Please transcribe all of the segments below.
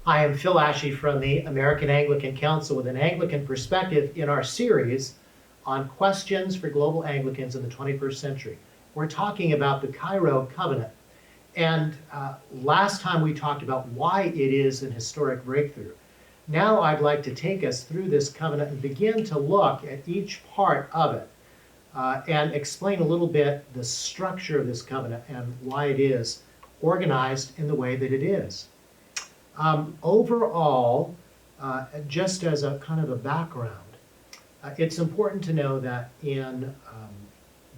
Hi, I'm Phil Ashey from the American Anglican Council with an Anglican perspective in our series on questions for global Anglicans in the 21st century. We're talking about the Cairo Covenant. And last time we talked about why it is an historic breakthrough. Now I'd like to take us through this covenant and begin to look at each part of it and explain a little bit the structure of this covenant and why it is organized in the way that it is. Overall, just as a kind of a background, it's important to know that in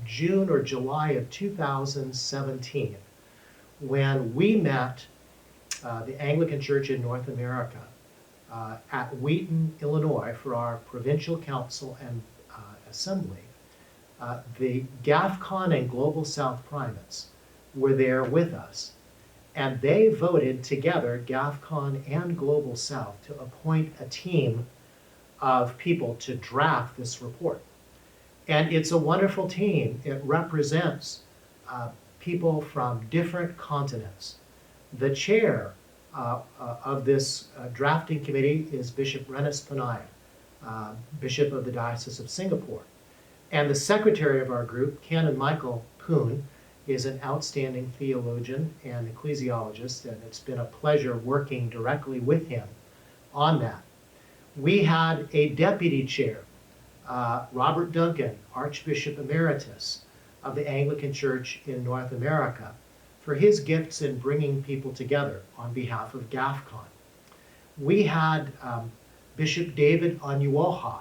June or July of 2017, when we met the Anglican Church in North America at Wheaton, Illinois, for our provincial council and assembly, the GAFCON and Global South primates were there with us. And they voted together, GAFCON and Global South, to appoint a team of people to draft this report. And it's a wonderful team. It represents people from different continents. The chair of this drafting committee is Bishop Rennis Panaya, Bishop of the Diocese of Singapore. And the secretary of our group, Canon Michael Poon, is an outstanding theologian and ecclesiologist, and it's been a pleasure working directly with him on that. We had a deputy chair, Robert Duncan, Archbishop Emeritus of the Anglican Church in North America, for his gifts in bringing people together on behalf of GAFCON. We had Bishop David Onyuoha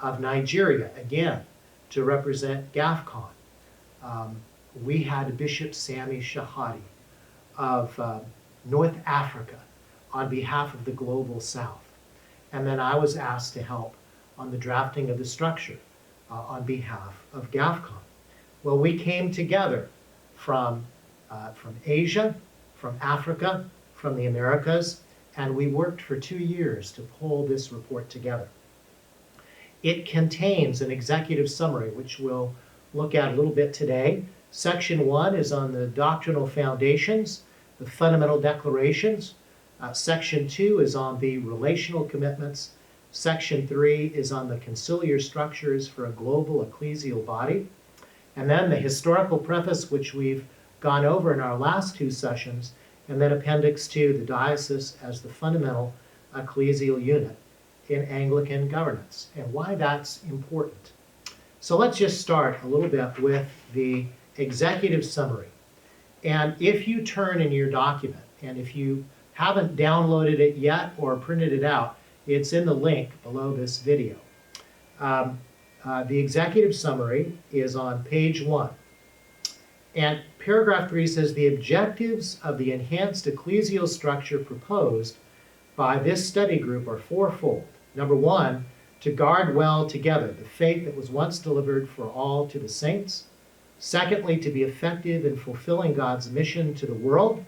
of Nigeria, again, to represent GAFCON. We had Bishop Sami Shahadi of North Africa on behalf of the Global South. And then I was asked to help on the drafting of the structure on behalf of GAFCON. Well, we came together from Asia, from Africa, from the Americas, and we worked for 2 years to pull this report together. It contains an executive summary, which we'll look at a little bit today. Section 1 is on the doctrinal foundations, the fundamental declarations. Section 2 is on the relational commitments. Section 3 is on the conciliar structures for a global ecclesial body. And then the historical preface, which we've gone over in our last 2 sessions, and then Appendix 2, the diocese as the fundamental ecclesial unit in Anglican governance, and why that's important. So let's just start a little bit with the executive summary. And if you turn in your document, and if you haven't downloaded it yet or printed it out, it's in the link below this video. The executive summary is on page 1. And paragraph 3 says, the objectives of the enhanced ecclesial structure proposed by this study group are fourfold. Number 1, to guard well together the faith that was once delivered for all to the saints. Secondly, to be effective in fulfilling God's mission to the world.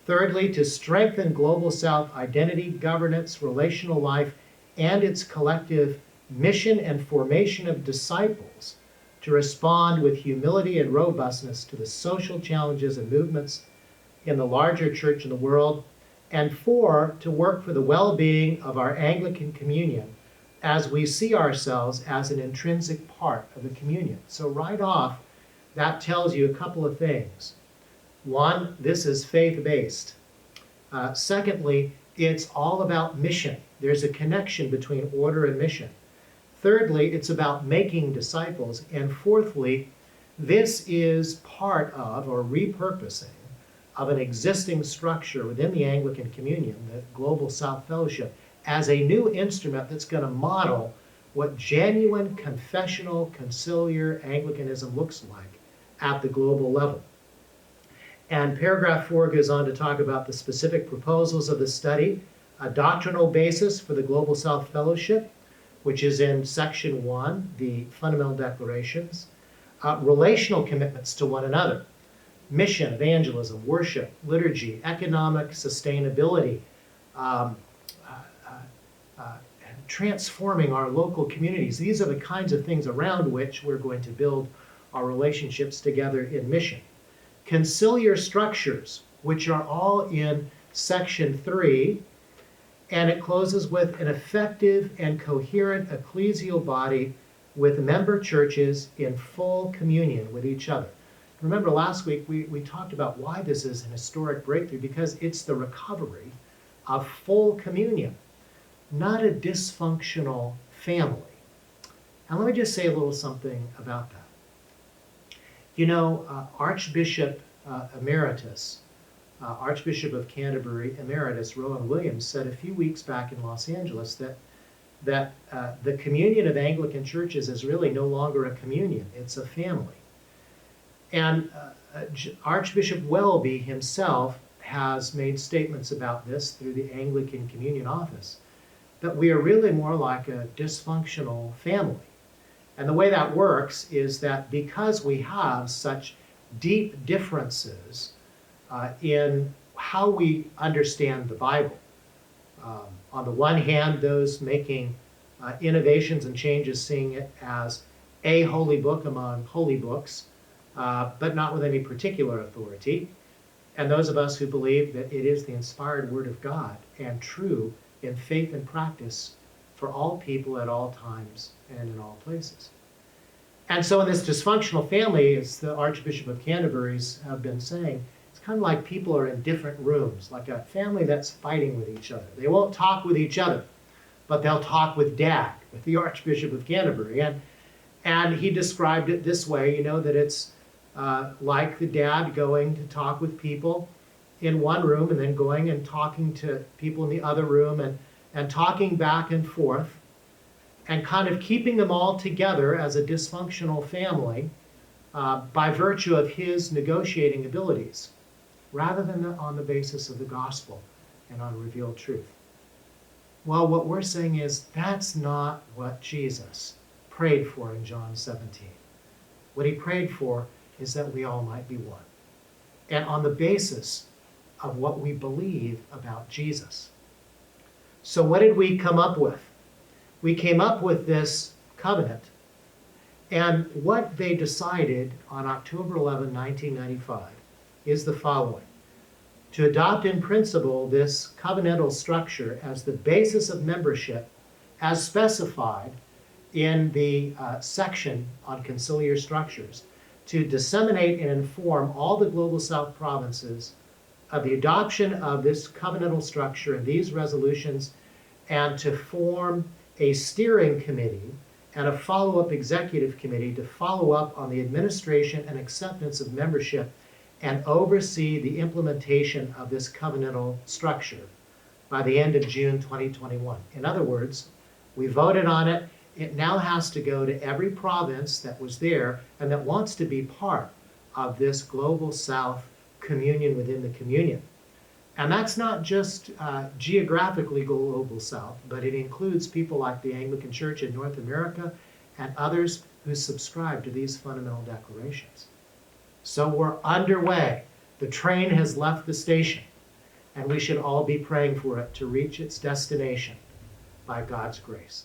Thirdly, to strengthen Global South identity, governance, relational life, and its collective mission and formation of disciples to respond with humility and robustness to the social challenges and movements in the larger church in the world. And 4, to work for the well-being of our Anglican communion as we see ourselves as an intrinsic part of the communion. So right off, that tells you a couple of things. 1, this is faith-based. Secondly, it's all about mission. There's a connection between order and mission. Thirdly, it's about making disciples. And fourthly, this is part of, or repurposing, of an existing structure within the Anglican Communion, the Global South Fellowship, as a new instrument that's going to model what genuine confessional conciliar Anglicanism looks like at the global level. And paragraph 4 goes on to talk about the specific proposals of the study, a doctrinal basis for the Global South Fellowship, which is in section 1, the fundamental declarations, relational commitments to one another, mission, evangelism, worship, liturgy, economic sustainability, transforming our local communities. These are the kinds of things around which we're going to build our relationships together in mission. Conciliar structures, which are all in section 3 And it closes with an effective and coherent ecclesial body with member churches in full communion with each other. Remember last week we talked about why this is an historic breakthrough, because it's the recovery of full communion, not a dysfunctional family. And let me just say a little something about that. You know, Archbishop Emeritus, Archbishop of Canterbury Emeritus Rowan Williams said a few weeks back in Los Angeles that the communion of Anglican churches is really no longer a communion, it's a family. And Archbishop Welby himself has made statements about this through the Anglican Communion Office, that we are really more like a dysfunctional family. And the way that works is that because we have such deep differences in how we understand the Bible, on the one hand, those making innovations and changes seeing it as a holy book among holy books, but not with any particular authority. And those of us who believe that it is the inspired Word of God and true in faith and practice for all people at all times and in all places. And so in this dysfunctional family, as the Archbishop of Canterbury's have been saying, it's kind of like people are in different rooms, like a family that's fighting with each other. They won't talk with each other, but they'll talk with Dad, with the Archbishop of Canterbury. And he described it this way, you know, that it's like the dad going to talk with people in one room and then going and talking to people in the other room and talking back and forth and kind of keeping them all together as a dysfunctional family by virtue of his negotiating abilities, rather than on the basis of the gospel and on revealed truth. Well, what we're saying is that's not what Jesus prayed for in John 17. What he prayed for is that we all might be one, and on the basis of what we believe about Jesus. So what did we come up with? We came up with this covenant, and what they decided on October 11, 1995 is the following: to adopt in principle this covenantal structure as the basis of membership as specified in the section on conciliar structures, to disseminate and inform all the Global South provinces of the adoption of this covenantal structure and these resolutions, and to form a steering committee and a follow-up executive committee to follow up on the administration and acceptance of membership and oversee the implementation of this covenantal structure by the end of June 2021. In other words, we voted on it. It now has to go to every province that was there and that wants to be part of this Global South communion within the communion. And that's not just geographically Global South, but it includes people like the Anglican Church in North America and others who subscribe to these fundamental declarations. So we're underway. The train has left the station, and we should all be praying for it to reach its destination by God's grace.